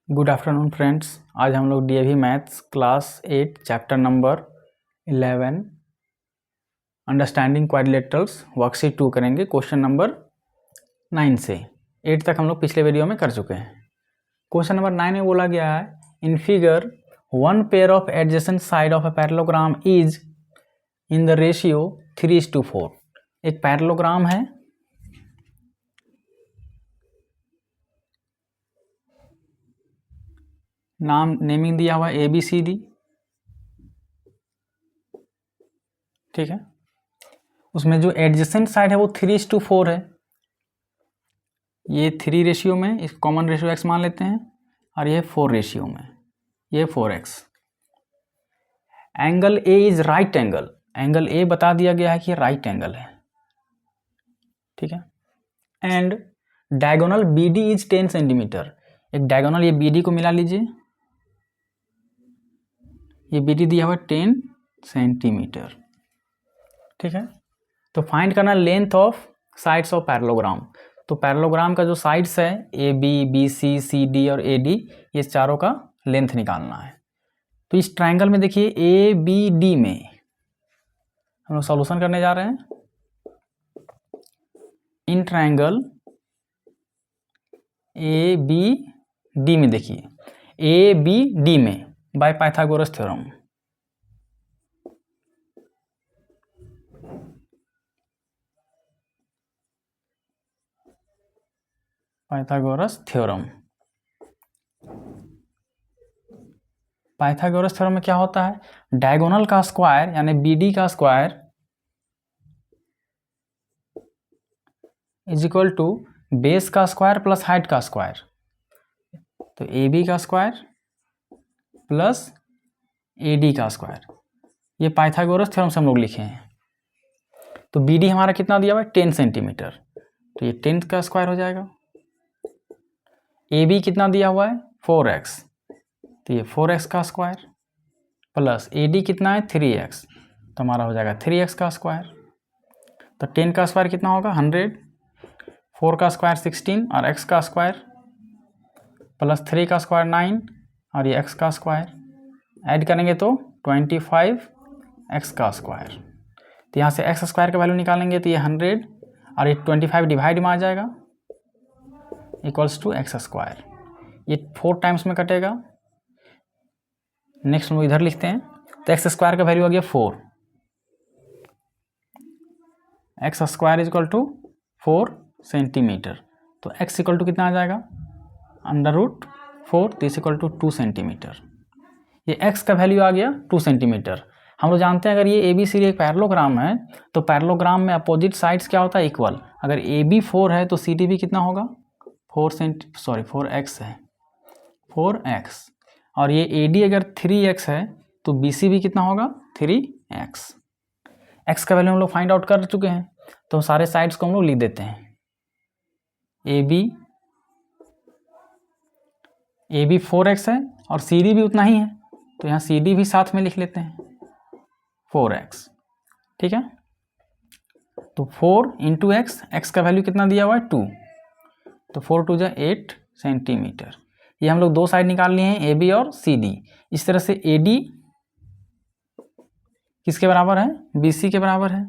Good afternoon friends. आज हम लोग DAV maths class 8 chapter number 11 understanding quadrilaterals worksheet 2 करेंगे। क्वेश्चन नंबर 9 से 8 तक हम लोग पिछले वीडियो में कर चुके हैं। क्वेश्चन नंबर 9 में बोला गया है in figure one pair of adjacent side of a parallelogram is in the ratio 3:4। एक पैरेललोग्राम है, नेमिंग दिया हुआ है ABCD, ठीक है। उसमें जो एडजेसेंट साइड है वो 3:4 है। ये 3 रेशियो में, इस कॉमन रेशियो x मान लेते हैं, और ये 4 रेशियो में, ये 4x। Angle A is right angle, angle A बता दिया गया है कि राइट एंगल है, ठीक है। And diagonal BD is 10 centimetre. एक डायगोनल ये BD को मिला लीजिए, ये BD दिया हुआ 10 सेंटीमीटर, ठीक है। तो फाइंड करना length of sides of parallelogram. तो पैरेललोग्राम का जो साइड्स है AB, BC, CD और AD, ये चारों का लेंथ निकालना है। तो इस ट्रायंगल में देखिए ABD में हम लोग सॉल्यूशन करने जा रहे हैं। इन ट्रायंगल ABD में देखिए ABD में by Pythagoras theorem, Pythagoras theorem. Pythagoras theorem में क्या होता है, डायगोनल का स्क्वायर यानी BD का square is equal to base का स्क्वायर प्लस हाइट का स्क्वायर। तो AB का स्क्वायर प्लस AD का स्क्वायर, ये पाइथागोरस थ्योरम से हम लोग लिखे हैं। तो BD हमारा कितना दिया हुआ है 10 सेंटीमीटर, तो ये 10 का स्क्वायर हो जाएगा। AB कितना दिया हुआ है 4x, तो ये 4x का स्क्वायर प्लस AD कितना है 3x, तो हमारा हो जाएगा 3x का स्क्वायर। तो 10 का स्क्वायर कितना होगा 100, 4 का स्क्वायर 16 और x का स्क्वायर प्लस 3 का स्क्वायर 9 और ये x का स्क्वायर ऐड करेंगे तो 25x का स्क्वायर। तो यहाँ से x स्क्वायर का वैल्यू निकालेंगे तो ये 100 और ये 25 डिवाइड में आ जाएगा इक्वल्स टू x स्क्वायर। ये 4 टाइम्स में कटेगा। नेक्स्ट हम इधर लिखते हैं, तो x स्क्वायर का वैल्यू आ गया 4, x square is equal to 4 centimetre. तो x इक्वल टू कितना आ जाएगा √4, तो इज इक्वल टू 2 सेंटीमीटर। ये x का वैल्यू आ गया 2 सेंटीमीटर। हम लोग जानते हैं अगर ये ABCD एक पैरेललोग्राम है तो पैरेललोग्राम में अपोजिट साइड्स क्या होता है इक्वल। अगर AB 4 है तो CD भी कितना होगा 4x है 4x, और ये AD अगर 3x है तो BC भी कितना होगा 3x। x का वैल्यू हम लोग फाइंड आउट कर चुके हैं, तो सारे साइड्स को हम लोग लिख देते हैं। AB 4x है और CD भी उतना ही है, तो यहाँ CD भी साथ में लिख लेते हैं 4x, ठीक है। तो 4 इंटू x का वैल्यू कितना दिया हुआ है 2, तो 4 2 8 सेंटीमीटर। ये हम लोग दो साइड निकाल लिए हैं AB और CD। इस तरह से AD किसके बराबर है BC के बराबर है,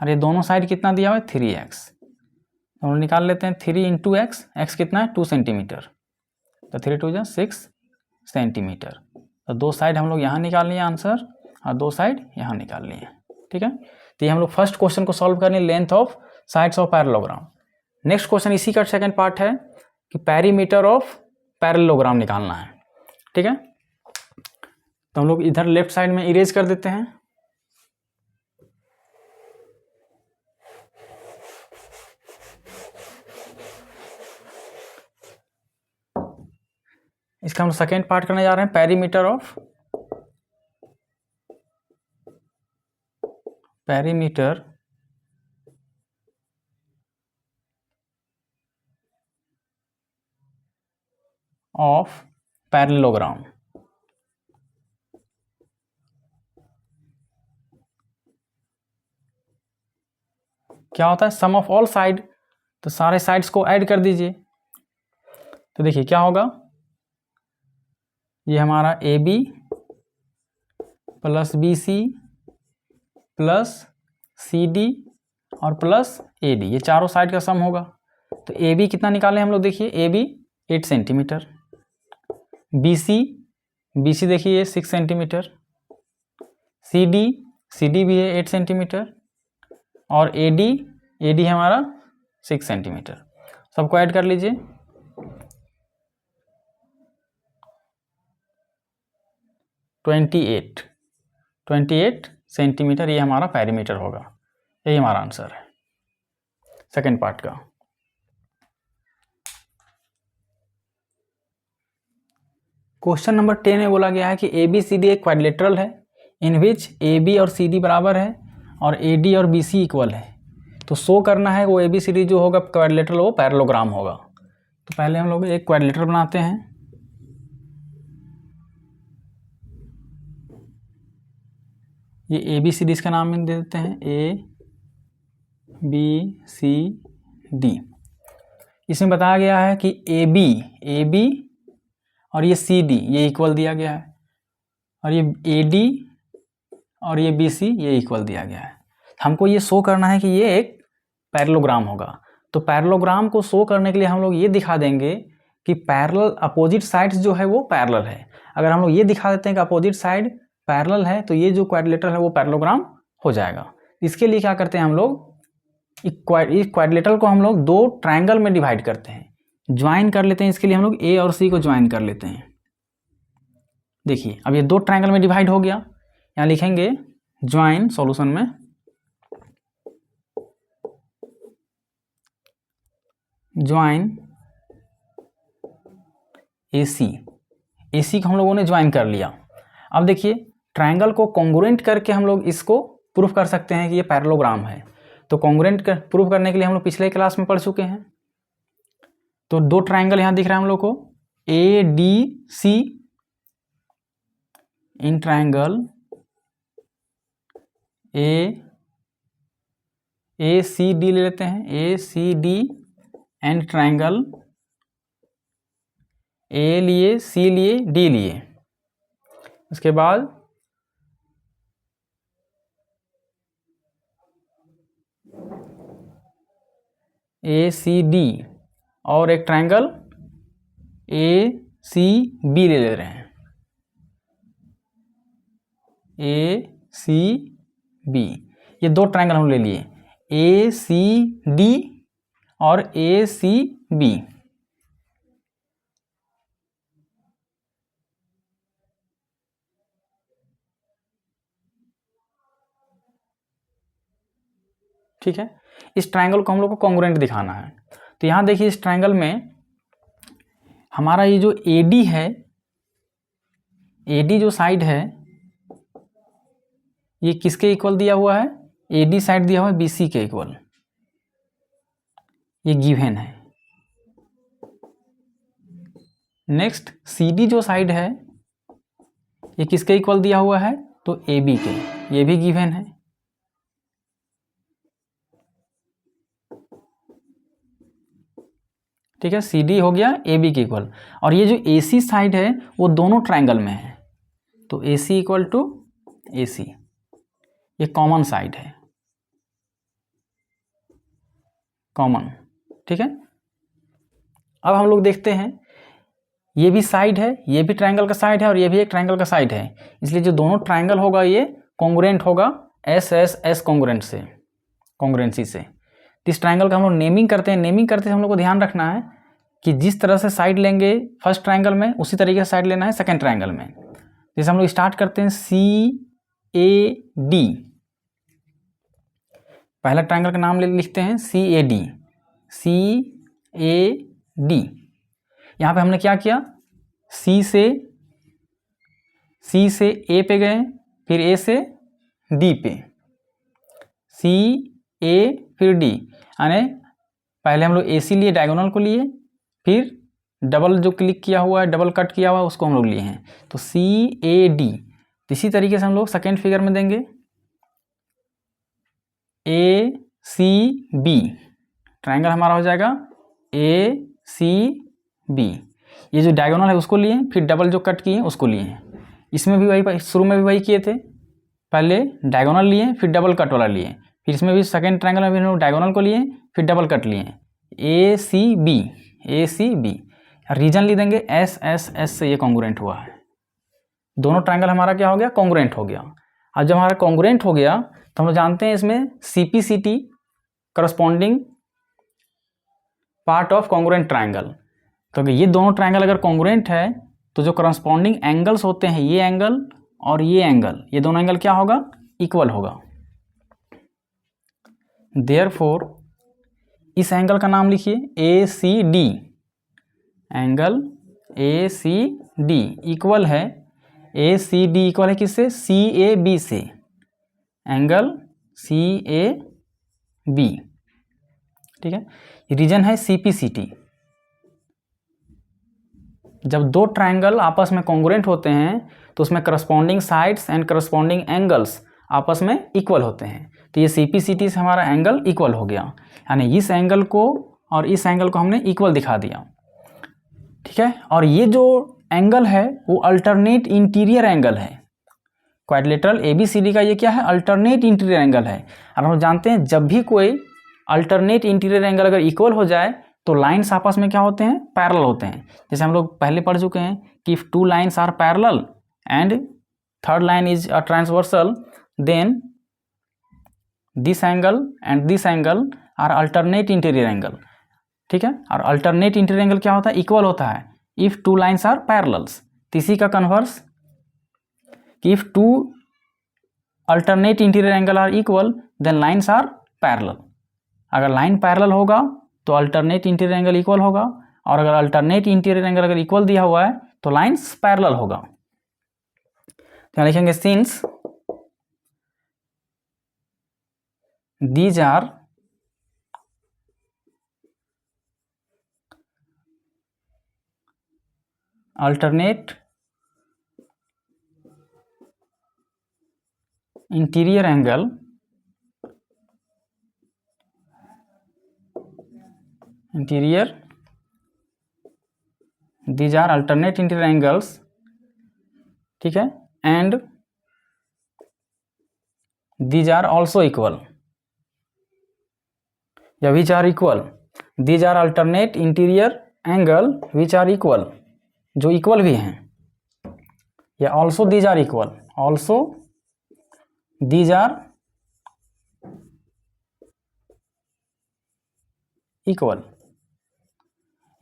और ये दोनों साइड कितना दिया हुआ है 3x। तो हम लोग निकाल लेते हैं 3 इंटू x कितना है 2 सेंटीमीटर, तो 3 2 6 सेंटीमीटर। तो दो साइड हम लोग यहाँ निकाल लिए आंसर और दो साइड यहाँ निकाल लिए, ठीक है। तो ये हम लोग फर्स्ट क्वेश्चन को सॉल्व करने length of sides of parallelogram. Next question इसी का सेकंड पार्ट है कि पेरीमीटर ऑफ पैरेललोग्राम निकालना है, ठीक है। तो हम लोग इधर लेफ्ट साइड में इरेज कर देते हैं। इसका हम सेकेंड पार्ट करने जा रहे हैं, पेरीमीटर ऑफ पैरेललोग्राम। क्या होता है सम ऑफ ऑल साइड, तो सारे साइड्स को ऐड कर दीजिए। तो देखिए क्या होगा ये हमारा A B plus B C plus C D और प्लस ए डी, ये चारों साइड का सम होगा। तो ए बी कितना निकाले हम लोग, देखिए A B 8 centimetre, B C देखिए ये 6 सेंटीमीटर, सी डी भी है 8 सेंटीमीटर और ए डी हमारा 6 सेंटीमीटर। सबको ऐड कर लीजिए। 28 सेंटीमीटर ये हमारा पेरीमीटर होगा। यही हमारा आंसर है सेकेंड पार्ट का। क्वेश्चन नंबर 10 में बोला गया है कि ए बी सी डी एक क्वाड्रिलेटरल है इन विच ए बी और सी डी बराबर है और ए डी और बी सी इक्वल है। तो शो करना है वो ए बी सी डी जो होगा क्वाड्रिलेटरल वो पैरेललोग्राम होगा। तो पहले हम लोग एक क्वाड्रिलेटरल बनाते हैं। ये ए बी सी डी इसका नाम दे देते हैं ए बी सी डी। इसमें बताया गया है कि ए बी और ये सी डी ये इक्वल दिया गया है और ये ए डी और ये बी सी ये इक्वल दिया गया है। हमको ये शो करना है कि ये एक पैरेललोग्राम होगा। तो पैरेललोग्राम को शो करने के लिए हम लोग ये दिखा देंगे कि पैरेलल अपोजिट साइड्स जो है वो पैरेलल है। अगर हम लोग ये दिखा देते हैं कि अपोजिट साइड पैरेलल है तो ये जो क्वाड्रिलेटरल है वो पैरेललोग्राम हो जाएगा। इसके लिए क्या करते हैं हम लोग, इस क्वाड्रिलेटरल को हम लोग दो ट्रायंगल में डिवाइड करते हैं, ज्वाइन कर लेते हैं। इसके लिए हम लोग ए और सी को ज्वाइन कर लेते हैं। देखिए अब ये दो ट्रायंगल में डिवाइड हो गया। यहाँ लिखेंगे ज्वाइन सॉल्यूशन में ज्वाइन ए सी को हम लोगों ने ज्वाइन कर लिया। अब देखिए ट्रायंगल को कॉन्ग्रुएंट करके हम लोग इसको प्रूफ कर सकते हैं कि ये पैरेललोग्राम है। तो कॉन्ग्रुएंट प्रूफ करने के लिए हम लोग पिछले क्लास में पढ़ चुके हैं। तो दो ट्रायंगल यहाँ दिख रहा है हम लोग को A D C. In triangle A C D ले लेते हैं, A C D and triangle A लिए सी लिए डी लिए। उसके बाद ए सी डी और एक ट्रायंगल ए सी बी ले रहे हैं, ए सी बी। ये दो ट्रायंगल हम ले लिए ए सी डी और ए सी बी। ठीक है, इस ट्रायंगल को हम लोग को कॉन्ग्रुएंट दिखाना है। तो यहाँ देखिए इस ट्रायंगल में हमारा ये जो AD है, AD जो साइड है ये किसके इक्वल दिया हुआ है, AD साइड दिया हुआ है BC के इक्वल, ये गिवन है। नेक्स्ट CD जो साइड है ये किसके इक्वल दिया हुआ है, तो AB के, ये भी गिवन है। ठीक है, CD हो गया AB के इक्वल। और ये जो AC साइड है वो दोनों ट्रायंगल में है, तो AC इक्वल टू AC, ये कॉमन साइड है, कॉमन। ठीक है, अब हम लोग देखते हैं ये भी साइड है, ये भी ट्रायंगल का साइड है और ये भी एक ट्रायंगल का साइड है, इसलिए जो दोनों ट्रायंगल होगा ये कॉन्ग्रुएंट होगा एस कॉन्ग्रुएंट से, कॉन्ग्रुएंसी से। तो इस ट्रायंगल का हम लोग नेमिंग करते हैं। नेमिंग करते हैं हम लोग को ध्यान रखना है कि जिस तरह से साइड लेंगे फर्स्ट ट्रायंगल में उसी तरीके से साइड लेना है सेकंड ट्रायंगल में। जैसे हम लोग स्टार्ट करते हैं CAD, पहला ट्रायंगल का नाम लिखते हैं CAD। यहाँ पे हमने क्या किया, C से A पे गए, फिर A से D पे, C A फिर D, यानी पहले हम लोग AC लिए, डायगोनल को लिए, फिर डबल जो क्लिक किया हुआ है, डबल कट किया हुआ है उसको हम लोग लिए हैं, तो CAD। इसी तरीके से हम लोग सेकेंड फिगर में देंगे ACB, ट्रायंगल हमारा हो जाएगा ACB। ये जो डायगोनल है उसको लिए, फिर डबल जो कट किए उसको लिए हैं। इसमें भी वही, शुरू में भी वही किए थे, पहले डायगोनल लिए फिर डबल कट वाला लिए, फिर इसमें भी सेकेंड ट्रायंगल में भी हम लोग डायगोनल को लिए फिर डबल कट लिए, ए सी बी। रीजन लिख देंगे एस एस एस से ये कॉन्ग्रुएंट हुआ है, दोनों ट्रायंगल हमारा क्या हो गया, कॉन्ग्रुएंट हो गया। अब जब हमारा कॉन्ग्रुएंट हो गया तो हम लोग जानते हैं इसमें CPCT corresponding part of congruent triangle. तो ये दोनों ट्रायंगल अगर कॉन्ग्रुएंट है तो जो करस्पॉन्डिंग एंगल्स होते हैं, ये एंगल और ये एंगल, ये दोनों एंगल क्या होगा, इक्वल होगा। देयरफॉर इस एंगल का नाम लिखिए ACD, एंगल ACD इक्वल है, ACD इक्वल है किससे, CAB से, एंगल CAB, ठीक है। रीजन है CPCT। जब दो ट्रायंगल आपस में कॉन्ग्रुएंट होते हैं तो उसमें corresponding sides and corresponding angles आपस में इक्वल होते हैं, तो ये CPCT से हमारा एंगल इक्वल हो गया, यानी इस एंगल को और इस एंगल को हमने इक्वल दिखा दिया, ठीक है। और ये जो एंगल है वो अल्टरनेट इंटीरियर एंगल है, क्वाड्रिलेटरल ABCD का ये क्या है, अल्टरनेट इंटीरियर एंगल है। अब हम जानते हैं जब भी कोई अल्टरनेट इंटीरियर एंगल अगर इक्वल हो जाए तो लाइन्स आपस में क्या होते हैं, पैरेलल होते हैं। जैसे हम लोग पहले पढ़ चुके हैं कि if two lines are parallel and third line is a transversal then this angle and this angle are alternate interior angle, ठीक है। और अल्टरनेट इंटीरियर एंगल क्या होता है, इक्वल होता है if two lines are parallels. इसी का कन्वर्स कि if two alternate interior angle are equal then lines are parallel. अगर लाइन पैरेलल होगा तो अल्टरनेट इंटीरियर एंगल इक्वल होगा, और अगर अल्टरनेट इंटीरियर एंगल अगर इक्वल दिया हुआ है तो लाइन्स पैरेलल होगा। तो लिखेंगे since these are alternate interior angle these are alternate interior angles, ठीक है, and these are also equal, या which are equal, these are alternate interior angle which are equal, जो इक्वल भी हैं, या also these are equal, also these are equal।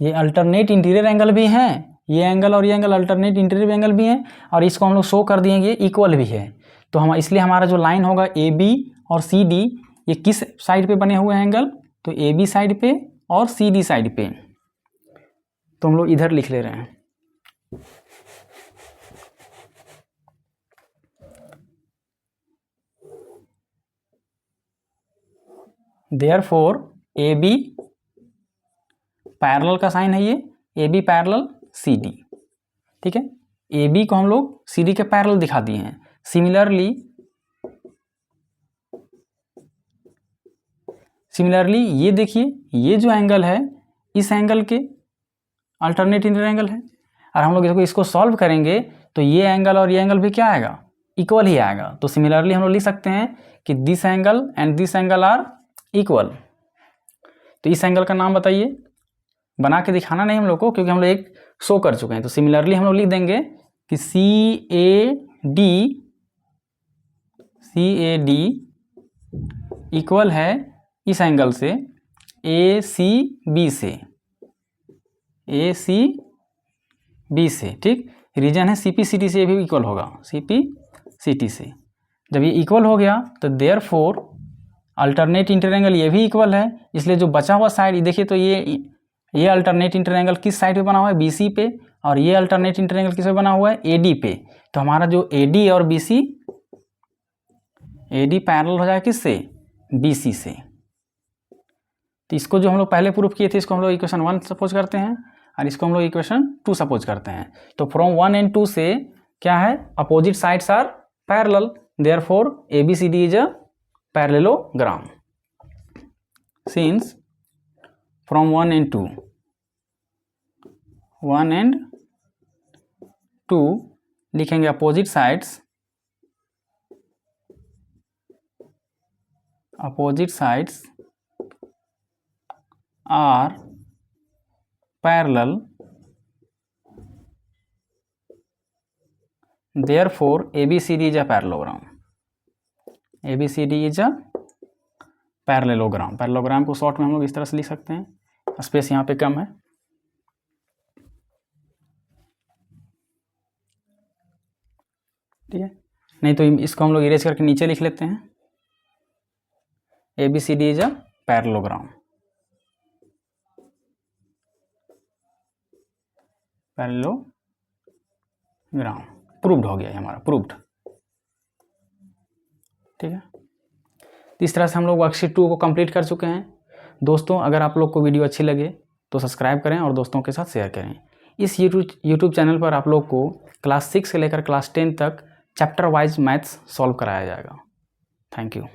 ये alternate interior angle भी हैं, ये एंगल और ये एंगल अल्टरनेट इंटीरियर एंगल भी हैं, और इसको हम लोग शो कर दिए ये इक्वल भी है। तो हम इसलिए हमारा जो लाइन होगा AB और CD ये किस साइड पे बने हुए हैं एंगल, तो AB साइड पे और CD साइड पे। तो हम लोग इधर लिख ले रहे हैं, देयरफॉर AB पैरेलल का साइन है, ये AB पैरेलल CD, ठीक है। AB को हम लोग CD के पैरेलल दिखा दिए हैं। सिमिलरली ये देखिए, ये जो एंगल है इस एंगल के अल्टरनेट इंटीरियर एंगल है, और हम लोग इसको सॉल्व करेंगे तो ये एंगल और ये एंगल भी क्या आएगा, इक्वल ही आएगा। तो सिमिलरली हम लोग लिख सकते हैं कि this angle and this angle are equal. तो इस एंगल का नाम बताइए, बना के दिखाना नहीं हम लोग को, क्योंकि हम लोग एक शो कर चुके हैं। तो सिमिलरली हम लोग लिख देंगे कि CAD इक्वल है इस एंगल से ACB से, ठीक। रीजन है CPCT से, ये भी इक्वल होगा CPCT से। जब ये इक्वल हो गया तो देयरफॉर अल्टरनेट इंटीरियर एंगल ये भी इक्वल है, इसलिए जो बचा हुआ साइड देखिए, तो ये अल्टरनेट इंटीरियर एंगल किस साइड पे बना हुआ है, BC पे, और ये अल्टरनेट इंटीरियर एंगल किस पे बना हुआ है, AD पे। तो हमारा जो AD और BC, AD पैरेलल हो जाएगा किससे, BC से। तो इसको जो हम लोग पहले प्रूफ किए थे इसको हम लोग इक्वेशन 1 सपोज करते हैं, और इसको हम लोग इक्वेशन 2 सपोज करते हैं। तो फ्रॉम 1 एंड 2 से क्या है, opposite sides are parallel, therefore ABCD is a parallelogram. Since from 1 and 2 1 and 2 लिखेंगे opposite sides are parallel, therefore ABCD is a parallelogram. ABCD is a parallelogram. Parallelogram को short में हम लोग इस तरह से लिख सकते हैं, स्पेस यहाँ पे कम है। ठीक है, नहीं तो इसको हम लोग इरेज करके नीचे लिख लेते हैं, ABCD is a parallelogram. Parallelogram proved हो गया है हमारा, प्रूव्ड। ठीक है, इस तरह से हम लोग वर्कशीट 2 को कंप्लीट कर चुके हैं। दोस्तों, अगर आप लोग को वीडियो अच्छी लगे तो सब्सक्राइब करें और दोस्तों के साथ शेयर करें। इस यूट्यूब चैनल पर आप लोग को क्लास 6 से लेकर क्लास 10 तक चैप्टर वाइज मैथ्स सॉल्व कराया जाएगा। Thank you.